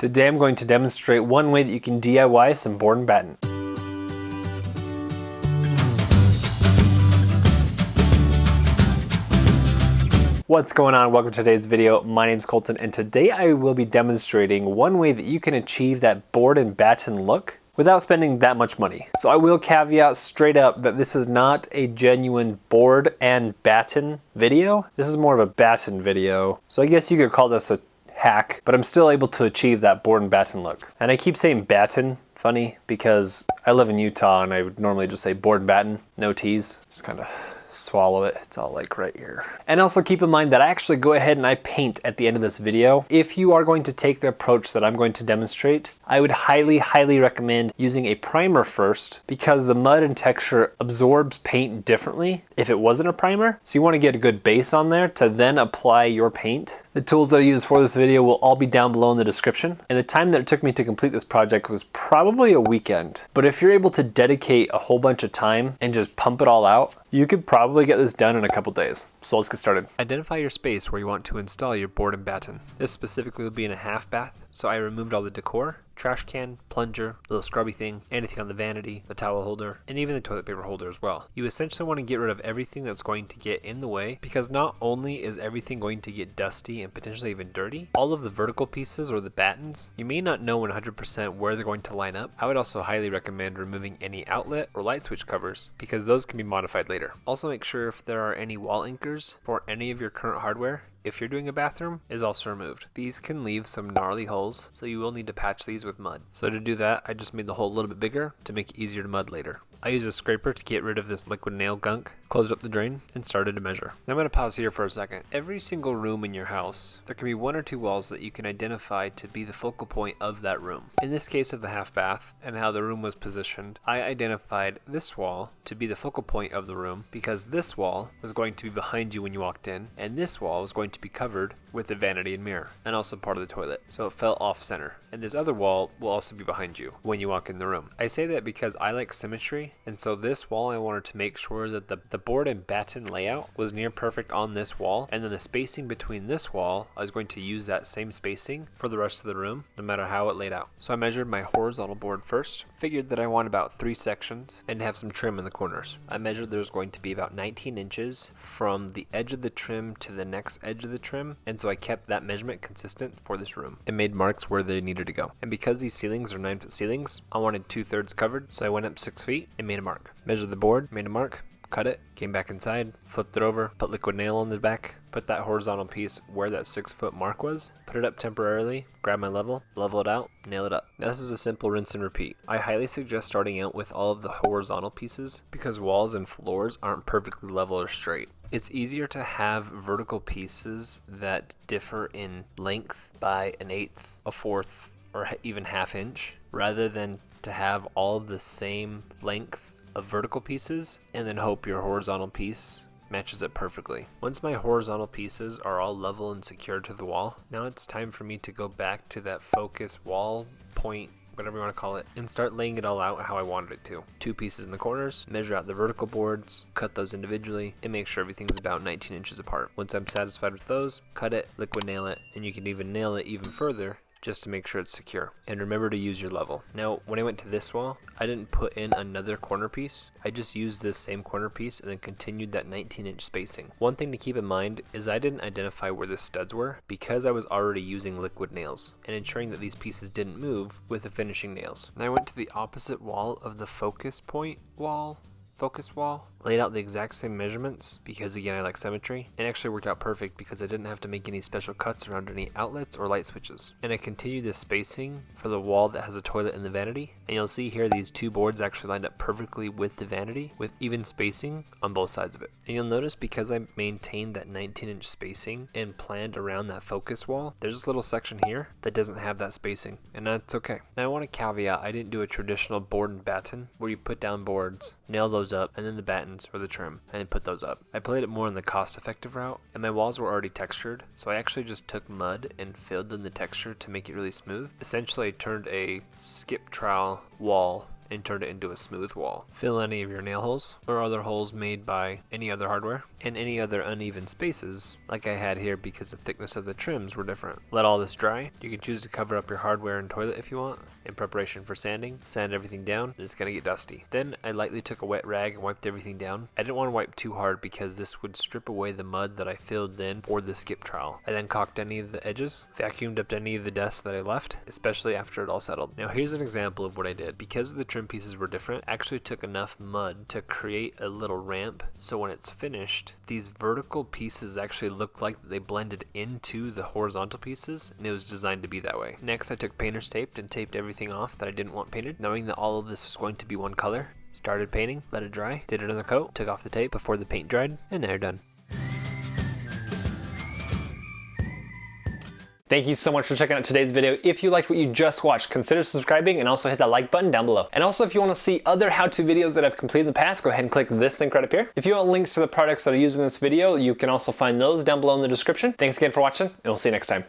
Today I'm going to demonstrate one way that you can DIY some board and batten. What's going on? Welcome to today's video. My name's Colton, and today I will be demonstrating one way that you can achieve that board and batten look without spending that much money. So I will caveat straight up that this is not a genuine board and batten video. This is more of a batten video. So I guess you could call this a hack, but I'm still able to achieve that board and batten look. And I keep saying batten, funny, because I live in Utah and I would normally just say board and batten, no T's, just kind of swallow it. It's all like right here. And also keep in mind that I actually go ahead and I paint at the end of this video. If you are going to take the approach that I'm going to demonstrate, I would highly recommend using a primer first, because the mud and texture absorbs paint differently if it wasn't a primer. So you want to get a good base on there to then apply your paint. The tools that I use for this video will all be down below in the description. And the time that it took me to complete this project was probably a weekend. But if you're able to dedicate a whole bunch of time and just pump it all out, you could probably get this done in a couple days. So let's get started. Identify your space where you want to install your board and batten. This specifically will be in a half bath, so I removed all the decor, trash can, plunger, little scrubby thing, anything on the vanity, the towel holder, and even the toilet paper holder as well. You essentially want to get rid of everything that's going to get in the way, because not only is everything going to get dusty and potentially even dirty, all of the vertical pieces or the battens, you may not know 100% where they're going to line up. I would also highly recommend removing any outlet or light switch covers, because those can be modified later. Also make sure if there are any wall anchors for any of your current hardware, if you're doing a bathroom, is also removed. These can leave some gnarly holes, so you will need to patch these with mud. So to do that, I just made the hole a little bit bigger to make it easier to mud later. I used a scraper to get rid of this liquid nail gunk, closed up the drain, and started to measure. Now I'm going to pause here for a second. Every single room in your house, there can be one or two walls that you can identify to be the focal point of that room. In this case of the half bath and how the room was positioned, I identified this wall to be the focal point of the room, because this wall was going to be behind you when you walked in, and this wall was going to be covered with the vanity and mirror, and also part of the toilet, so it fell off center. And this other wall will also be behind you when you walk in the room. I say that because I like symmetry, and so this wall I wanted to make sure that the board and batten layout was near perfect on this wall, and then the spacing between this wall, I was going to use that same spacing for the rest of the room, no matter how it laid out. So I measured my horizontal board first, figured that I want about 3 sections, and have some trim in the corners. I measured there's going to be about 19 inches from the edge of the trim to the next edge of the trim, and so I kept that measurement consistent for this room and made marks where they needed to go. And because these ceilings are 9-foot ceilings, I wanted 2/3 covered, so I went up 6 feet and made a mark. Measured the board, made a mark, cut it, came back inside, flipped it over, put liquid nail on the back, put that horizontal piece where that 6-foot mark was, put it up temporarily, grab my level it out, nail it up. Now this is a simple rinse and repeat. I highly suggest starting out with all of the horizontal pieces, because walls and floors aren't perfectly level or straight. It's easier to have vertical pieces that differ in length by 1/8, 1/4, or even 1/2 inch, rather than to have all of the same length of vertical pieces and then hope your horizontal piece matches it perfectly. Once my horizontal pieces are all level and secured to the wall, now it's time for me to go back to that focus wall point, whatever you want to call it, and start laying it all out how I wanted it to. 2 pieces in the corners, measure out the vertical boards, cut those individually, and make sure everything's about 19 inches apart. Once I'm satisfied with those, cut it, liquid nail it, and you can even nail it even further just to make sure it's secure. And remember to use your level. Now, when I went to this wall, I didn't put in another corner piece. I just used this same corner piece and then continued that 19-inch spacing. One thing to keep in mind is I didn't identify where the studs were, because I was already using liquid nails and ensuring that these pieces didn't move with the finishing nails. Now I went to the opposite wall of the focus wall, laid out the exact same measurements, because again I like symmetry, and actually worked out perfect because I didn't have to make any special cuts around any outlets or light switches. And I continued this spacing for the wall that has a toilet and the vanity, and you'll see here these 2 boards actually lined up perfectly with the vanity, with even spacing on both sides of it. And you'll notice because I maintained that 19-inch spacing and planned around that focus wall, there's this little section here that doesn't have that spacing, and that's okay. Now I want to caveat, I didn't do a traditional board and batten where you put down boards, nail those up, and then the batten or the trim, and then put those up. I played it more on the cost-effective route, and my walls were already textured, so I actually just took mud and filled in the texture to make it really smooth. Essentially, I turned a skip trowel wall and turned it into a smooth wall. Fill any of your nail holes or other holes made by any other hardware and any other uneven spaces like I had here because the thickness of the trims were different. Let all this dry. You can choose to cover up your hardware and toilet if you want. In preparation for sanding, sand everything down. It's gonna get dusty. Then I lightly took a wet rag and wiped everything down. I didn't want to wipe too hard because this would strip away the mud that I filled in for the skip trowel. I then caulked any of the edges, vacuumed up any of the dust that I left, especially after it all settled. Now here's an example of what I did. Because the trim pieces were different, I actually took enough mud to create a little ramp, so when it's finished, these vertical pieces actually look like they blended into the horizontal pieces, and it was designed to be that way. Next, I took painter's tape and taped everything off that I didn't want painted, knowing that all of this was going to be one color. Started painting, let it dry, did another coat, took off the tape before the paint dried, and now you're done. Thank you so much for checking out today's video. If you liked what you just watched, consider subscribing and also hit that like button down below. And also if you want to see other how-to videos that I've completed in the past, go ahead and click this link right up here. If you want links to the products that I use in this video, you can also find those down below in the description. Thanks again for watching, and we'll see you next time.